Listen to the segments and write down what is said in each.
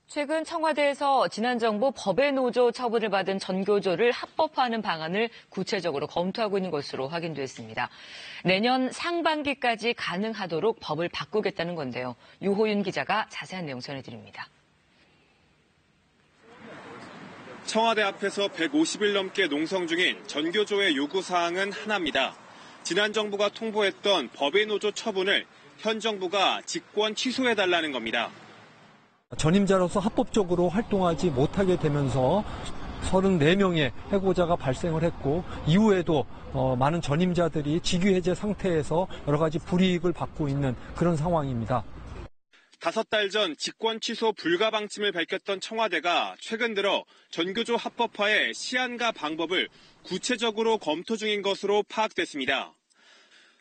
최근 청와대에서 지난 정부 법의 노조 처분을 받은 전교조를 합법화하는 방안을 구체적으로 검토하고 있는 것으로 확인됐습니다. 내년 상반기까지 가능하도록 법을 바꾸겠다는 건데요. 유호윤 기자가 자세한 내용 전해드립니다. 청와대 앞에서 150일 넘게 농성 중인 전교조의 요구사항은 하나입니다. 지난 정부가 통보했던 법의 노조 처분을 현 정부가 직권 취소해달라는 겁니다. 전임자로서 합법적으로 활동하지 못하게 되면서 34명의 해고자가 발생을 했고 이후에도 많은 전임자들이 직위 해제 상태에서 여러 가지 불이익을 받고 있는 그런 상황입니다. 5달 전 직권 취소 불가 방침을 밝혔던 청와대가 최근 들어 전교조 합법화의 시한과 방법을 구체적으로 검토 중인 것으로 파악됐습니다.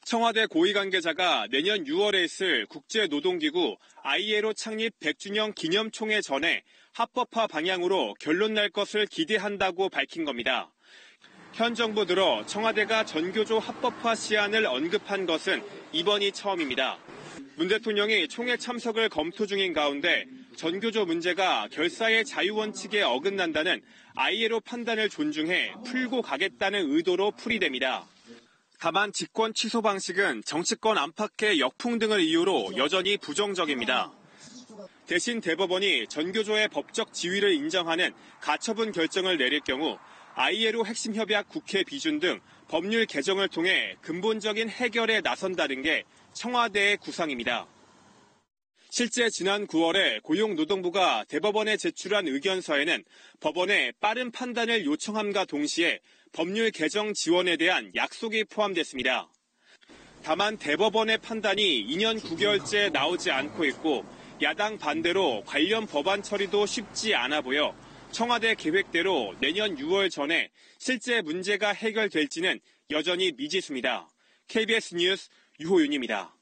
청와대 고위 관계자가 내년 6월에 있을 국제노동기구 ILO 창립 100주년 기념총회 전에 합법화 방향으로 결론 날 것을 기대한다고 밝힌 겁니다. 현 정부 들어 청와대가 전교조 합법화 시안을 언급한 것은 이번이 처음입니다. 문 대통령이 총회 참석을 검토 중인 가운데 전교조 문제가 결사의 자유원칙에 어긋난다는 ILO 판단을 존중해 풀고 가겠다는 의도로 풀이됩니다. 다만 직권 취소 방식은 정치권 안팎의 역풍 등을 이유로 여전히 부정적입니다. 대신 대법원이 전교조의 법적 지위를 인정하는 가처분 결정을 내릴 경우 ILO 핵심 협약 국회 비준 등 법률 개정을 통해 근본적인 해결에 나선다는 게 청와대의 구상입니다. 실제 지난 9월에 고용노동부가 대법원에 제출한 의견서에는 법원의 빠른 판단을 요청함과 동시에 법률 개정 지원에 대한 약속이 포함됐습니다. 다만 대법원의 판단이 2년 9개월째 나오지 않고 있고 야당 반대로 관련 법안 처리도 쉽지 않아 보여 청와대 계획대로 내년 6월 전에 실제 문제가 해결될지는 여전히 미지수입니다. KBS 뉴스 유호윤입니다.